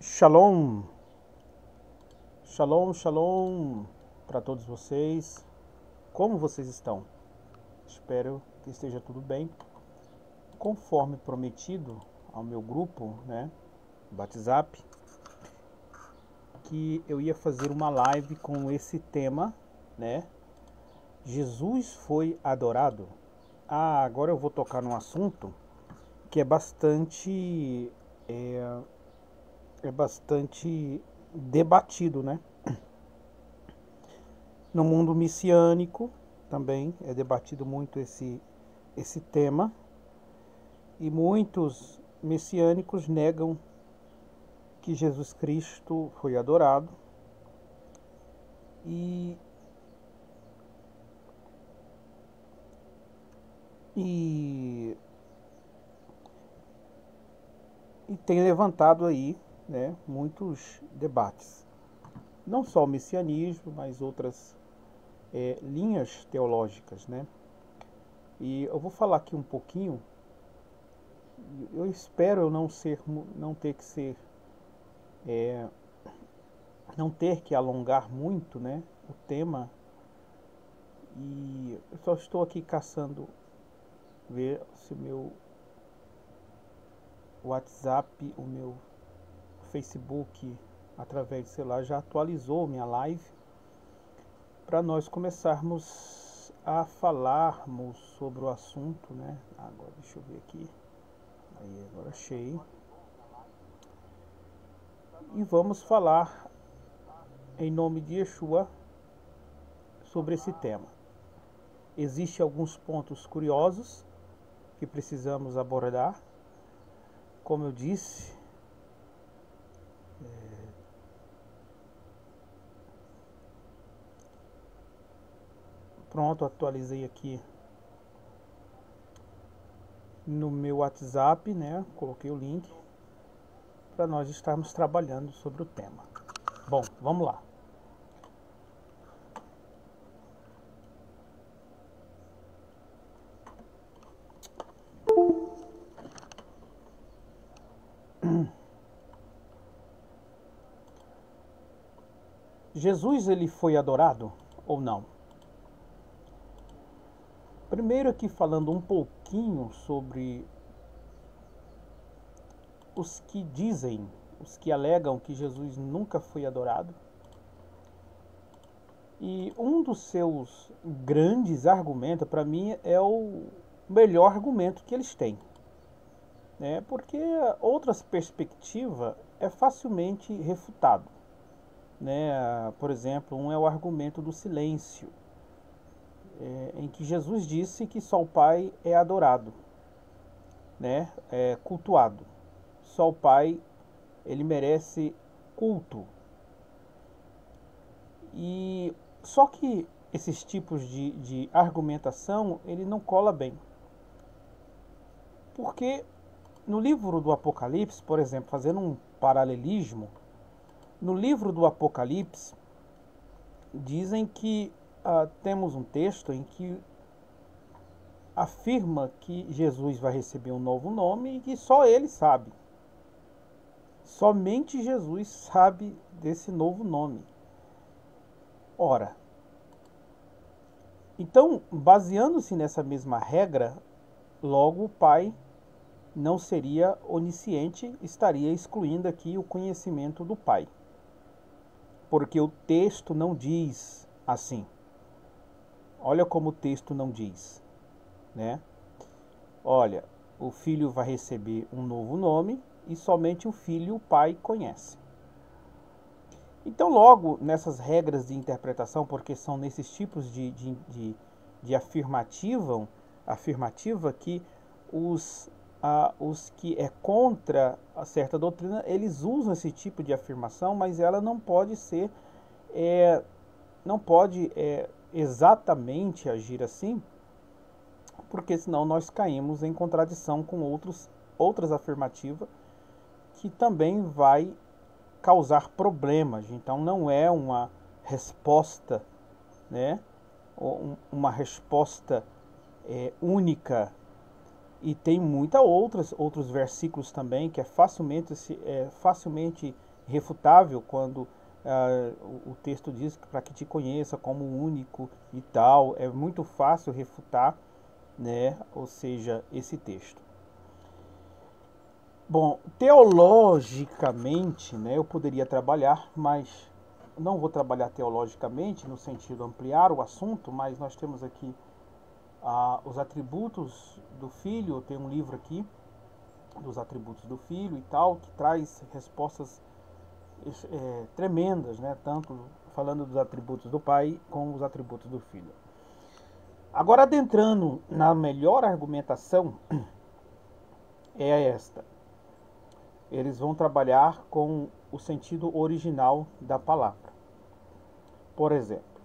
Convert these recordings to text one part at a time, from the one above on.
Shalom, shalom, shalom para todos vocês. Como vocês estão? Espero que esteja tudo bem. Conforme prometido ao meu grupo, WhatsApp, que eu ia fazer uma live com esse tema, Jesus foi adorado. Agora eu vou tocar num assunto que é bastante debatido, No mundo messiânico também é debatido muito esse tema, e muitos messiânicos negam que Jesus Cristo foi adorado, e tem levantado aí muitos debates. Não só o messianismo, mas outras linhas teológicas, E eu vou falar aqui um pouquinho. Eu espero não ter que alongar muito, o tema. E eu só estou aqui caçando ver se o meu WhatsApp, o meu Facebook, através do celular, já atualizou minha live, para nós começarmos a falarmos sobre o assunto, Agora deixa eu ver aqui. Aí, agora achei. E vamos falar em nome de Yeshua sobre esse tema. Existem alguns pontos curiosos que precisamos abordar. Como eu disse, pronto, atualizei aqui no meu WhatsApp, Coloquei o link para nós estarmos trabalhando sobre o tema. Bom, vamos lá. Jesus, ele foi adorado ou não? Primeiro aqui falando um pouquinho sobre os que alegam que Jesus nunca foi adorado. E um dos seus grandes argumentos, para mim, é o melhor argumento que eles têm. Porque outras perspectivas é facilmente refutado. Por exemplo, um é o argumento do silêncio, em que Jesus disse que só o Pai é adorado, é cultuado. Só o Pai, ele merece culto. E só que esses tipos de argumentação, ele não cola bem. Porque no livro do Apocalipse, por exemplo, fazendo um paralelismo, no livro do Apocalipse, dizem que temos um texto em que afirma que Jesus vai receber um novo nome e que só ele sabe. Somente Jesus sabe desse novo nome. Ora, então, baseando-se nessa mesma regra, logo o Pai não seria onisciente, estaria excluindo aqui o conhecimento do Pai. Porque o texto não diz assim. Olha como o texto não diz, Olha, o filho vai receber um novo nome e somente o filho e o pai conhecem. Então, logo, nessas regras de interpretação, porque são nesses tipos de afirmativa que os que é contra a certa doutrina, eles usam esse tipo de afirmação, mas ela não pode ser, exatamente agir assim, porque senão nós caímos em contradição com outras afirmativas que também vai causar problemas. Então não é uma resposta, uma resposta única E tem outros versículos também que é facilmente refutável quando o texto diz que para que te conheça como único e tal. É muito fácil refutar, né? Ou seja, esse texto. Bom, teologicamente, né, eu poderia trabalhar, mas não vou trabalhar teologicamente no sentido de ampliar o assunto, mas nós temos aqui os atributos do Filho. Tem um livro aqui dos atributos do Filho e tal, que traz respostas tremendas, né, tanto falando dos atributos do Pai como os atributos do Filho. Agora, adentrando na melhor argumentação, é esta. Eles vão trabalhar com o sentido original da palavra. Por exemplo,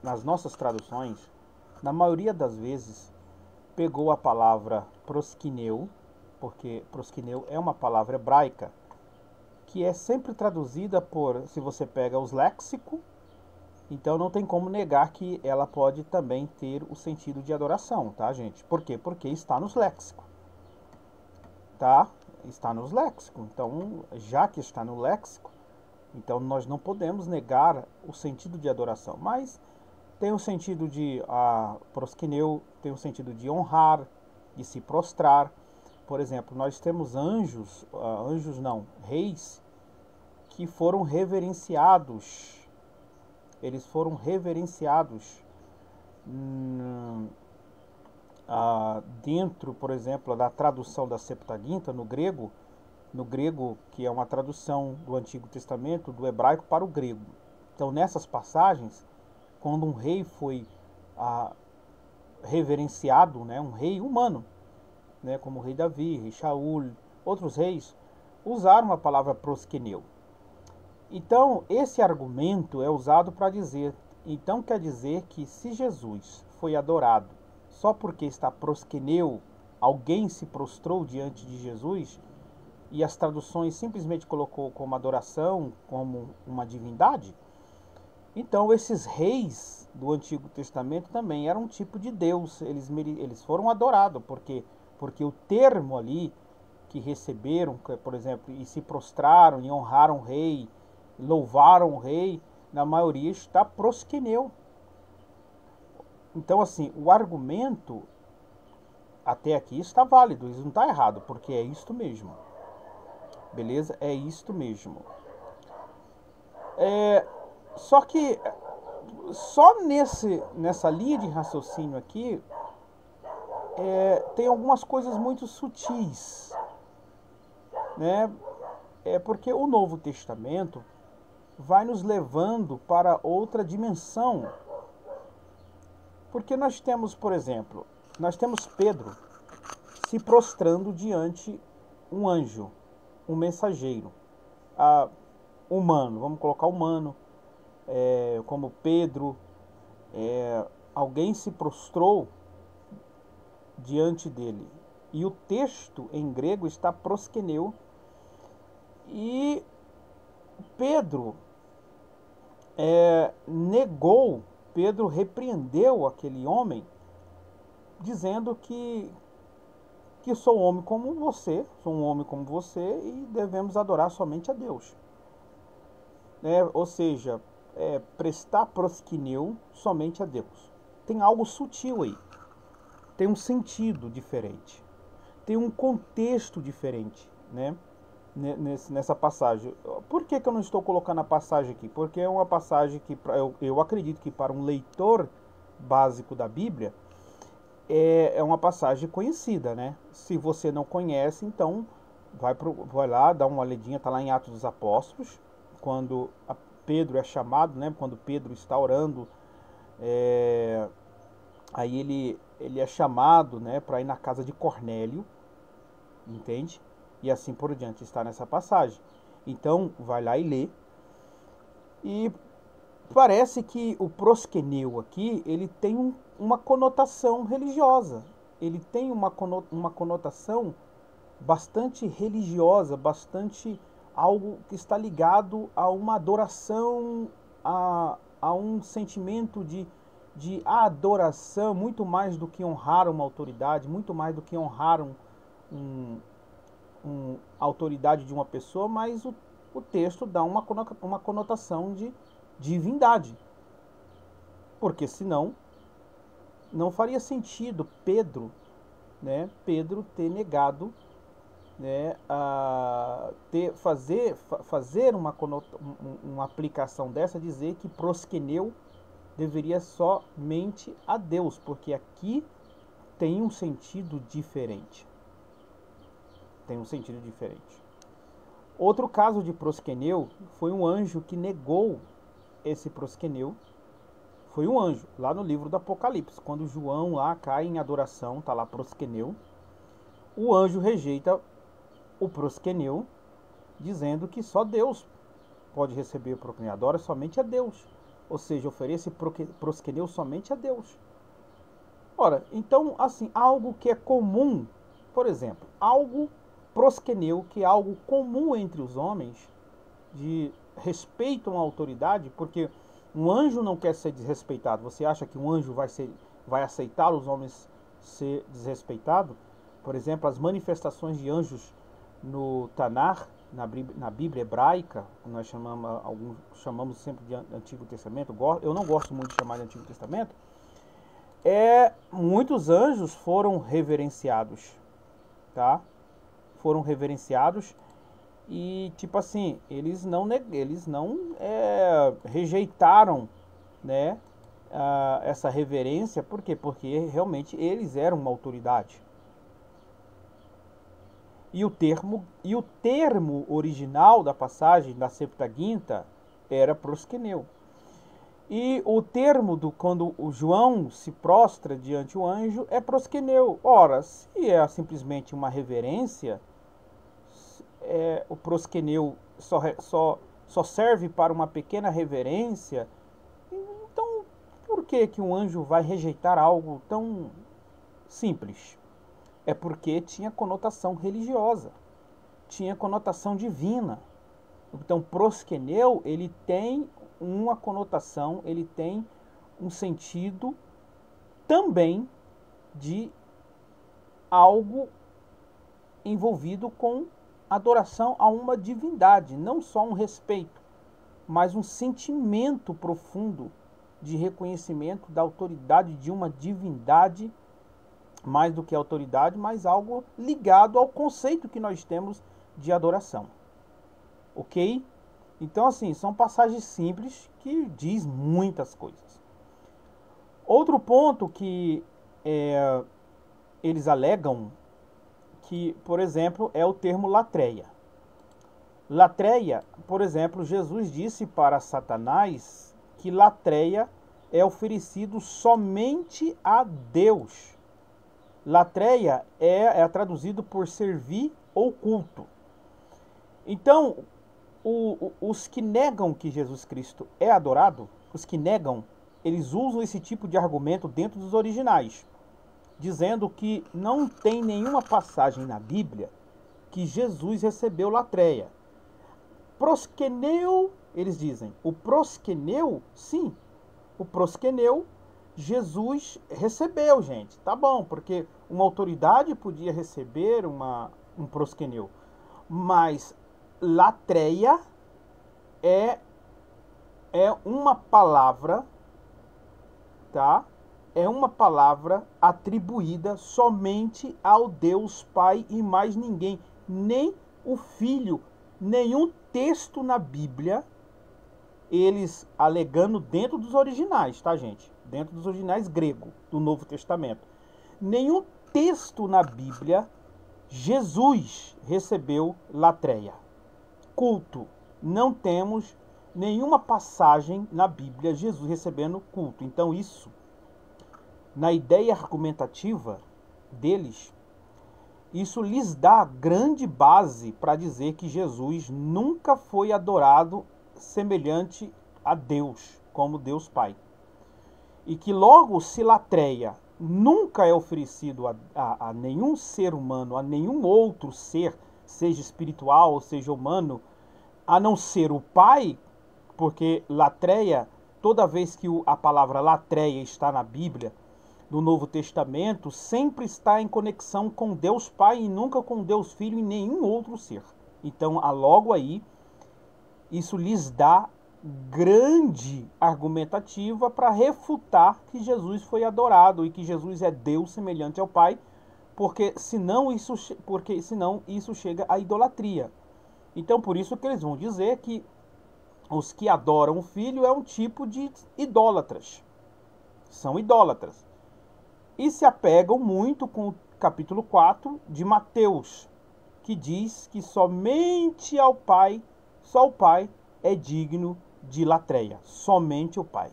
nas nossas traduções, na maioria das vezes, pegou a palavra proskineu, porque proskineu é uma palavra hebraica, que é sempre traduzida por, se você pega os léxicos, então não tem como negar que ela pode também ter o sentido de adoração, tá, gente? Por quê? Porque está nos léxicos. Tá? Está nos léxicos. Então, já que está no léxico, então nós não podemos negar o sentido de adoração. Mas tem o sentido de proskineu, tem o sentido de honrar, de se prostrar. Por exemplo, nós temos reis que foram reverenciados. Eles foram reverenciados dentro, por exemplo, da tradução da Septuaginta no grego, que é uma tradução do Antigo Testamento, do hebraico para o grego. Então, nessas passagens, quando um rei foi reverenciado, né, um rei humano, né, como o rei Davi, rei Shaul, outros reis, usaram a palavra proskeneu. Então, esse argumento é usado para dizer, então quer dizer que se Jesus foi adorado só porque está proskeneu, alguém se prostrou diante de Jesus, e as traduções simplesmente colocou como adoração, como uma divindade, então esses reis do Antigo Testamento também eram um tipo de Deus, eles foram adorados, porque o termo ali que receberam, por exemplo, e se prostraram e honraram o rei, louvaram o rei, na maioria está proskeneu. Então, assim, o argumento até aqui está válido, isso não está errado, porque é isto mesmo. Beleza? É isto mesmo. Só que, só nessa linha de raciocínio aqui, tem algumas coisas muito sutis, né? Porque o Novo Testamento vai nos levando para outra dimensão. Porque nós temos, por exemplo, Pedro se prostrando diante um anjo, um mensageiro, humano, vamos colocar humano, como Pedro, alguém se prostrou diante dele. E o texto em grego está proskeneu, e Pedro Pedro repreendeu aquele homem, dizendo que sou um homem como você e devemos adorar somente a Deus. Ou seja, prestar proskineu somente a Deus. Tem algo sutil aí, tem um sentido diferente, tem um contexto diferente, né? Nessa passagem. Por que eu não estou colocando a passagem aqui? Porque é uma passagem que eu acredito que para um leitor básico da Bíblia é uma passagem conhecida, né? Se você não conhece, então vai lá, dá uma olhadinha, está lá em Atos dos Apóstolos, quando Pedro é chamado, né? Quando Pedro está orando, aí ele é chamado, né, para ir na casa de Cornélio, entende? E assim por diante, está nessa passagem. Então, vai lá e lê. E parece que o proskeneu aqui, ele tem uma conotação religiosa. Ele tem uma conotação bastante religiosa, bastante algo que está ligado a uma adoração, a um sentimento de adoração, muito mais do que honrar uma autoridade, muito mais do que honrar a autoridade de uma pessoa, mas o texto dá uma conotação de divindade. Porque senão não faria sentido Pedro ter negado, fazer uma aplicação dessa, dizer que proskeneu deveria somente a Deus, porque aqui tem um sentido diferente. Tem um sentido diferente. Outro caso de proskeneu foi um anjo que negou esse proskeneu. Foi um anjo, lá no livro do Apocalipse, quando João lá cai em adoração, está lá proskeneu, o anjo rejeita o proskeneu, dizendo que só Deus pode receber o proskeneu, adora somente a Deus, ou seja, oferece proskeneu somente a Deus. Ora, então, assim, algo que é comum, por exemplo, algo proskeneu, que é algo comum entre os homens, de respeito a uma autoridade, porque um anjo não quer ser desrespeitado. Você acha que um anjo vai aceitar os homens ser desrespeitado? Por exemplo, as manifestações de anjos no Tanar, na Bíblia hebraica, nós chamamos sempre de Antigo Testamento. Eu não gosto muito de chamar de Antigo Testamento. Muitos anjos foram reverenciados, tá? Foram reverenciados. E tipo assim, eles não rejeitaram, essa reverência. Por quê? Porque realmente eles eram uma autoridade. E o termo original da passagem da Septuaginta era proskeneu. E o termo quando o João se prostra diante do anjo é proskeneu. Ora, se é simplesmente uma reverência, o proskeneu só serve para uma pequena reverência, então por que um anjo vai rejeitar algo tão simples? É porque tinha conotação religiosa, tinha conotação divina. Então proskeneu, ele tem uma conotação, ele tem um sentido também de algo envolvido com adoração a uma divindade, não só um respeito, mas um sentimento profundo de reconhecimento da autoridade de uma divindade, mais do que autoridade, mas algo ligado ao conceito que nós temos de adoração. Ok? Então, assim, são passagens simples que diz muitas coisas. Outro ponto que eles alegam, que, por exemplo, é o termo latreia. Latreia, por exemplo, Jesus disse para Satanás que latreia é oferecido somente a Deus. Latreia é traduzido por servir ou culto. Então, os que negam que Jesus Cristo é adorado, os que negam, eles usam esse tipo de argumento dentro dos originais, dizendo que não tem nenhuma passagem na Bíblia que Jesus recebeu latreia. Proskeneu, eles dizem, o proskeneu, sim, o proskeneu Jesus recebeu, gente. Tá bom, porque uma autoridade podia receber um proskeneu, mas latreia é uma palavra, tá? É uma palavra atribuída somente ao Deus Pai e mais ninguém, nem o Filho. Nenhum texto na Bíblia, eles alegando dentro dos originais, tá, gente? Dentro dos originais grego do Novo Testamento. Nenhum texto na Bíblia Jesus recebeu latreia. Culto. Não temos nenhuma passagem na Bíblia Jesus recebendo culto. Então isso, na ideia argumentativa deles, isso lhes dá grande base para dizer que Jesus nunca foi adorado semelhante a Deus, como Deus Pai. E que logo se latreia nunca é oferecido a nenhum ser humano, a nenhum outro ser, seja espiritual ou seja humano, a não ser o Pai, porque latreia toda vez que a palavra latreia está na Bíblia, no Novo Testamento, sempre está em conexão com Deus Pai e nunca com Deus Filho e nenhum outro ser. Então, logo aí, isso lhes dá grande argumentativa para refutar que Jesus foi adorado e que Jesus é Deus semelhante ao Pai, porque senão isso chega à idolatria. Então, por isso que eles vão dizer que os que adoram o Filho é um tipo de idólatras. São idólatras. E se apegam muito com o capítulo 4 de Mateus, que diz que somente ao Pai, só o Pai é digno de latreia. Somente o Pai.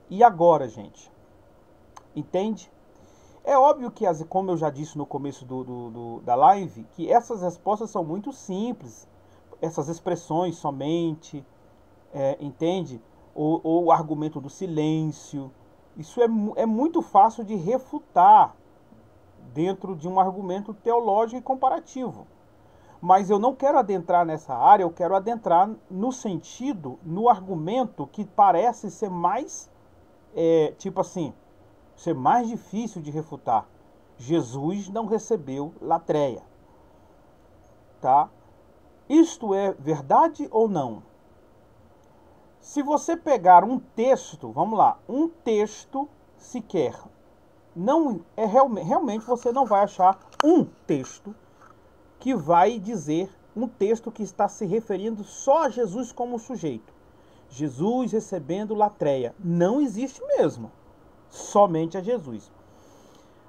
E agora, gente? Entende? É óbvio que, como eu já disse no começo da live, que essas respostas são muito simples. Essas expressões somente, entende? Ou o argumento do silêncio. Isso é muito fácil de refutar dentro de um argumento teológico e comparativo. Mas eu não quero adentrar nessa área, eu quero adentrar no sentido, no argumento que parece ser mais, ser mais difícil de refutar. Jesus não recebeu latreia. Tá? Isto é verdade ou não? Se você pegar um texto, vamos lá, um texto sequer, não é realmente você não vai achar um texto que vai dizer, um texto que está se referindo só a Jesus como sujeito. Jesus recebendo latreia. Não existe mesmo. Somente a Jesus.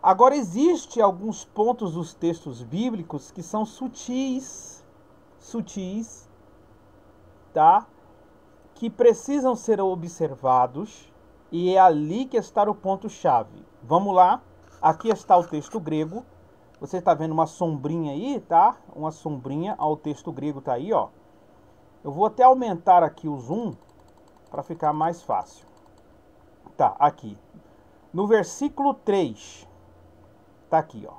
Agora, existe alguns pontos dos textos bíblicos que são sutis, tá? Que precisam ser observados, e é ali que está o ponto-chave. Vamos lá, aqui está o texto grego. Você está vendo uma sombrinha aí, tá? Uma sombrinha ao texto grego tá aí, ó. Eu vou até aumentar aqui o zoom para ficar mais fácil. Tá, aqui. No versículo 3, tá aqui, ó.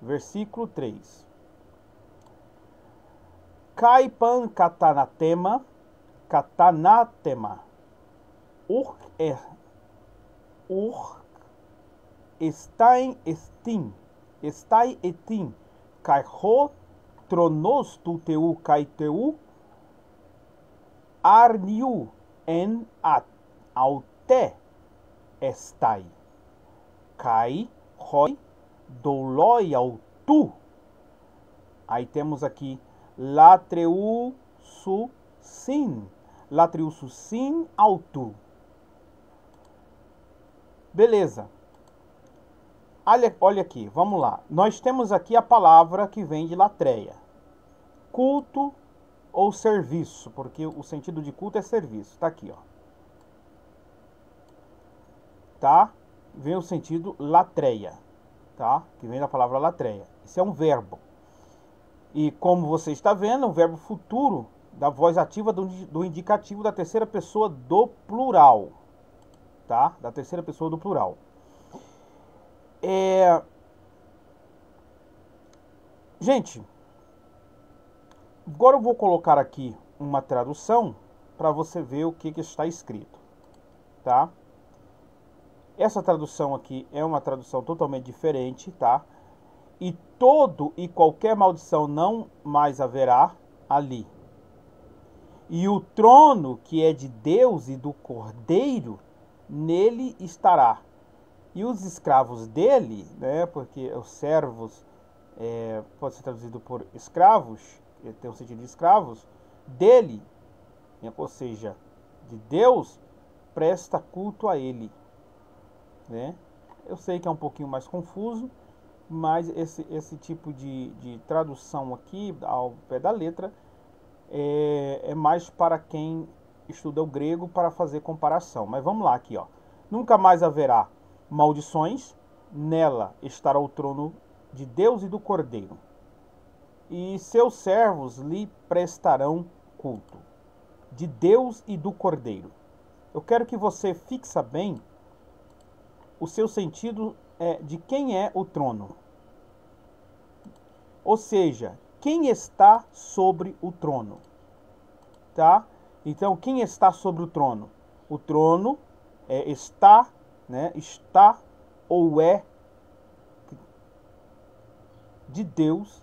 Versículo 3. Kaipan katanatema, estai etim, kaiho, tronos tu teu kaiteu, arniu en aute estai, kai hoi doloi ao tu. Aí temos aqui latreu su sin, latreu su sin ao tu. Beleza. Olha aqui, vamos lá. Nós temos aqui a palavra que vem de latreia. Culto ou serviço, porque o sentido de culto é serviço. Tá aqui, ó. Tá? Vem o sentido latreia, tá? Que vem da palavra latreia. Isso é um verbo. E como você está vendo, é um verbo futuro da voz ativa do indicativo da terceira pessoa do plural. Tá? Da terceira pessoa do plural. Gente, agora eu vou colocar aqui uma tradução para você ver o que está escrito, tá? Essa tradução aqui é uma tradução totalmente diferente, tá? E todo e qualquer maldição não mais haverá ali. E o trono que é de Deus e do Cordeiro, nele estará. E os escravos dele, né, porque os servos pode ser traduzido por escravos, tem o sentido de escravos, dele, ou seja, de Deus, presta culto a ele. Né? Eu sei que é um pouquinho mais confuso, mas esse tipo de tradução aqui, ao pé da letra, é mais para quem estuda o grego para fazer comparação. Mas vamos lá aqui, ó. Nunca mais haverá maldições, nela estará o trono de Deus e do Cordeiro, e seus servos lhe prestarão culto, de Deus e do Cordeiro. Eu quero que você fixe bem o seu sentido de quem é o trono. Ou seja, quem está sobre o trono. Tá? Então, quem está sobre o trono? O trono está, né? Está ou é de Deus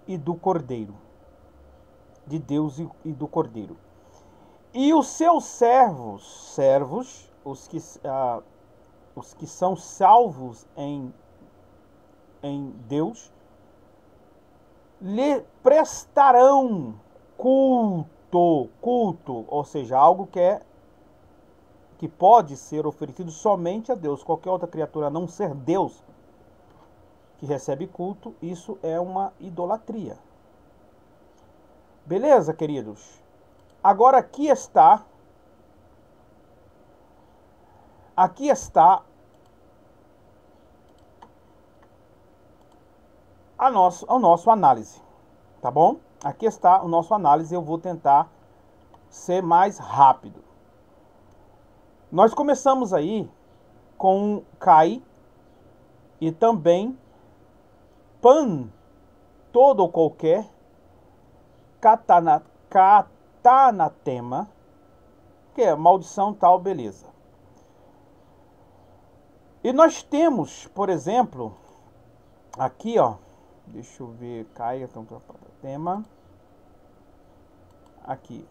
e do Cordeiro. De Deus e do Cordeiro. E os seus servos, os que são salvos em Deus, lhe prestarão culto, ou seja, algo que pode ser oferecido somente a Deus. Qualquer outra criatura a não ser Deus que recebe culto, isso é uma idolatria. Beleza, queridos? Agora aqui está a nosso análise, tá bom? Aqui está o nosso análise, eu vou tentar ser mais rápido. Nós começamos aí com Kai e também Pan, todo ou qualquer, Katanatema, que é maldição tal, beleza. E nós temos, por exemplo, aqui, ó, deixa eu ver, Kai, tema, aqui.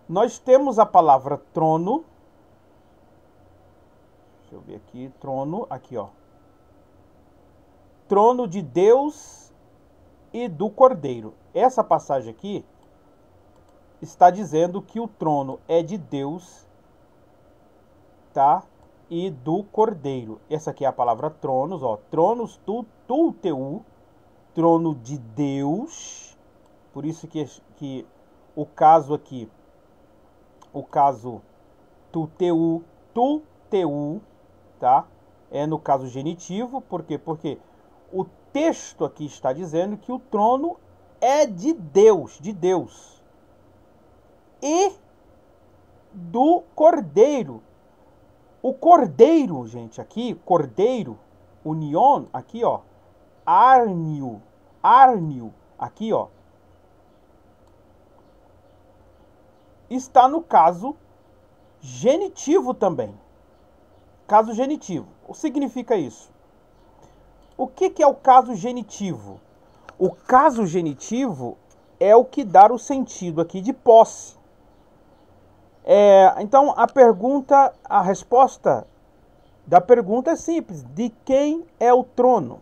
Nós temos a palavra trono, deixa eu ver aqui, trono, aqui, ó. Trono de Deus e do Cordeiro. Essa passagem aqui está dizendo que o trono é de Deus, tá? E do Cordeiro. Essa aqui é a palavra tronos, ó. Tronos teu, trono de Deus. Por isso que o caso aqui, o caso teu, tá? É no caso genitivo, por quê? Porque o texto aqui está dizendo que o trono é de Deus, e do Cordeiro. O Cordeiro, gente, aqui, Cordeiro, union, aqui, ó, Arnio, aqui, ó, está no caso genitivo também. Caso genitivo. O que significa isso? O que é o caso genitivo? O caso genitivo é o que dá o sentido aqui de posse. Então, a resposta da pergunta é simples. De quem é o trono?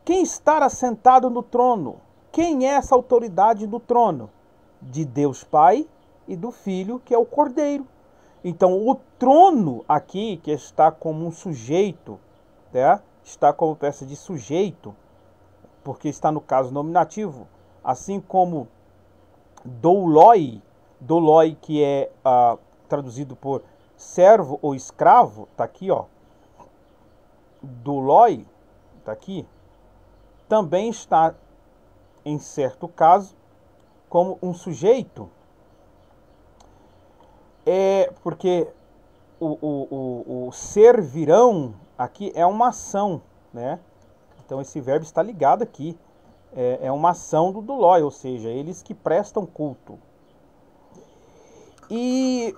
Quem está assentado no trono? Quem é essa autoridade do trono? De Deus Pai e do Filho, que é o Cordeiro. Então, o trono aqui, que está como um sujeito, né? Está como peça de sujeito, porque está no caso nominativo, assim como douloi, que é traduzido por servo ou escravo, tá aqui, ó. Douloi, tá aqui, também está, em certo caso, como um sujeito, porque o servirão aqui é uma ação, né? Então esse verbo está ligado aqui. É uma ação do douloi, ou seja, eles que prestam culto. E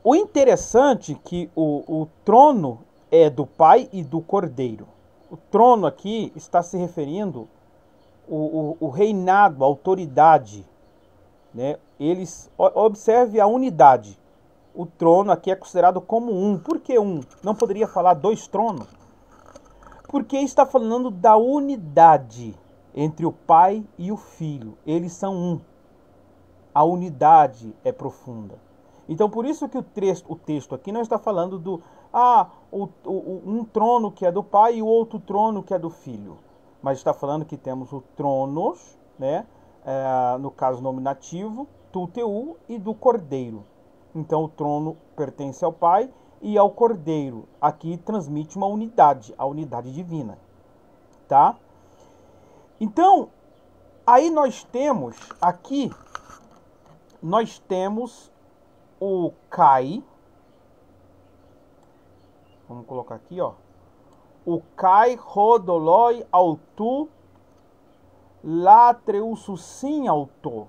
o interessante é que o trono é do Pai e do Cordeiro. O trono aqui está se referindo o reinado, a autoridade, né? Observe a unidade. O trono aqui é considerado como um. Por que um? Não poderia falar dois tronos? Porque está falando da unidade entre o Pai e o Filho. Eles são um. A unidade é profunda. Então, por isso que o texto aqui não está falando um trono que é do Pai e o outro trono que é do Filho. Mas está falando que temos o tronos, né? No caso nominativo, teu e do Cordeiro. Então, o trono pertence ao Pai e ao Cordeiro. Aqui transmite uma unidade, a unidade divina. Tá? Então, aí nós temos aqui, o Kai. Vamos colocar aqui, ó. O Kai rodoloi autu latreususim auto.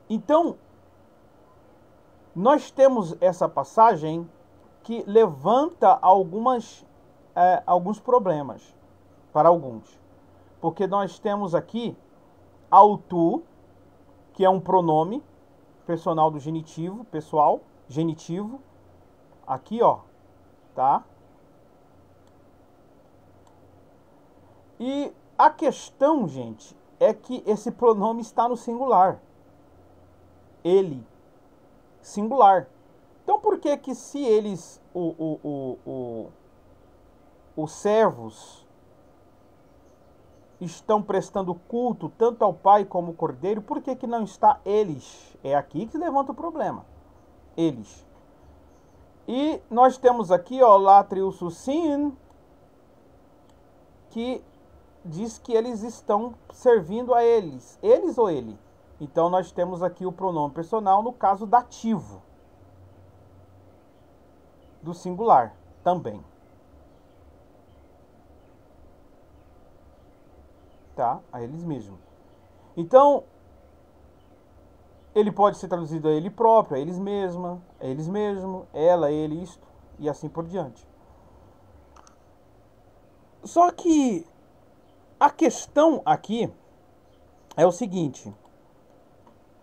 Então, nós temos essa passagem que levanta alguns problemas para alguns. Porque nós temos aqui autu, que é um pronome personal do genitivo, pessoal, genitivo. Aqui, ó, tá? E a questão, gente, é que esse pronome está no singular. Ele, singular. Então, por que que se eles, os servos, estão prestando culto tanto ao Pai como ao Cordeiro, por que que não está eles? É aqui que levanta o problema. Eles. E nós temos aqui, ó, Latrius Sim, que diz que eles estão servindo a eles. Eles ou ele? Então nós temos aqui o pronome personal no caso dativo. Do singular também. Tá? A eles mesmos. Então, ele pode ser traduzido a ele próprio, a eles mesma, a eles mesmo, ela, ele, isto, e assim por diante. Só que a questão aqui é o seguinte,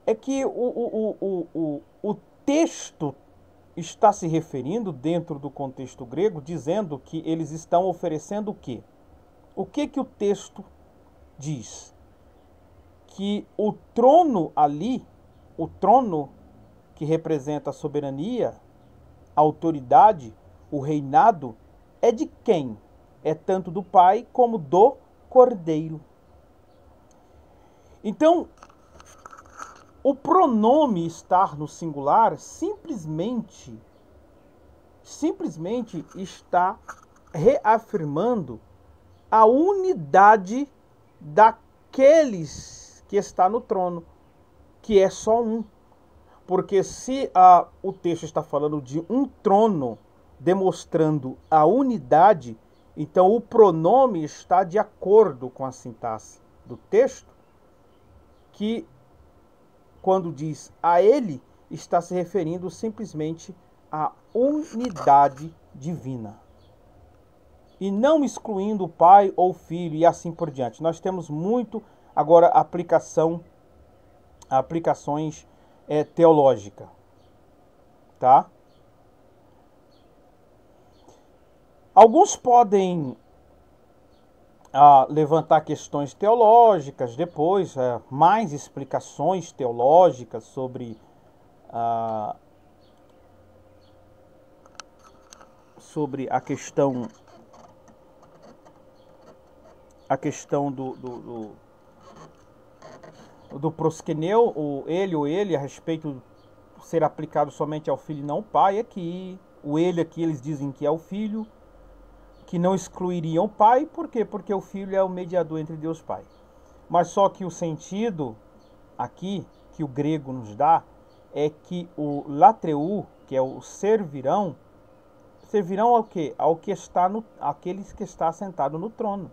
é que o texto está se referindo, dentro do contexto grego, dizendo que eles estão oferecendo o quê? O que que o texto diz? Que o trono ali, o trono que representa a soberania, a autoridade, o reinado, é de quem? É tanto do Pai como do Cordeiro. Então, o pronome estar no singular simplesmente está reafirmando a unidade daqueles que está no trono, que é só um. Porque se o texto está falando de um trono, demonstrando a unidade, então o pronome está de acordo com a sintaxe do texto, que quando diz a ele, está se referindo simplesmente à unidade divina. E não excluindo o Pai ou o Filho e assim por diante. Nós temos muito, agora, aplicações teológicas. Tá? Alguns podem levantar questões teológicas depois, mais explicações teológicas sobre a questão do proskeneu, o ele ou ele, a respeito de ser aplicado somente ao filho e não ao pai. Aqui, o ele aqui eles dizem que é o filho, que não excluiriam o pai. Por quê? Porque o filho é o mediador entre Deus e Pai. Mas só que o sentido aqui, que o grego nos dá, é que o latreu, que é o servirão ao quê? Aqueles que está sentado no trono.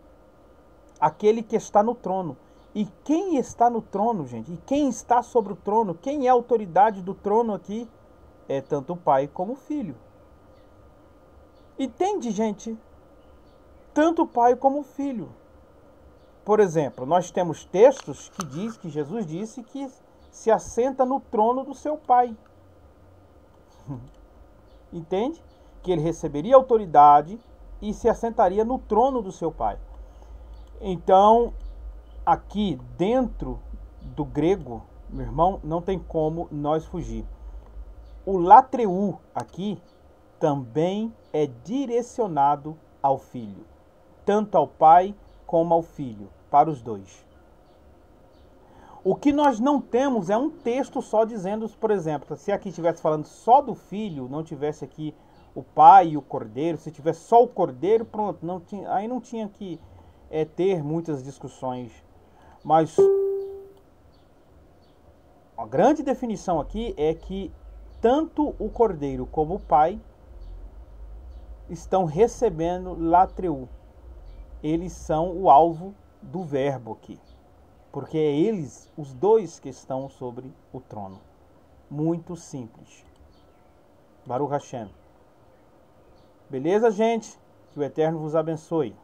Aquele que está no trono. E quem está no trono, gente? E quem está sobre o trono? Quem é a autoridade do trono aqui? É tanto o pai como o filho. Entende, gente? Tanto o pai como o filho. Por exemplo, nós temos textos que diz que Jesus disse que se assenta no trono do seu pai. Entende? Que ele receberia autoridade e se assentaria no trono do seu pai. Então, aqui dentro do grego, meu irmão, não tem como nós fugir. O latreu aqui também é direcionado ao filho, tanto ao pai como ao filho, para os dois. O que nós não temos é um texto só dizendo, por exemplo, se aqui estivesse falando só do filho, não tivesse aqui o pai e o cordeiro, se tivesse só o cordeiro, pronto, aí não tinha que ter muitas discussões. Mas a grande definição aqui é que tanto o cordeiro como o pai estão recebendo latreu. Eles são o alvo do verbo aqui. porque é eles, os dois, que estão sobre o trono. Muito simples. Baruch Hashem. Beleza, gente? Que o Eterno vos abençoe.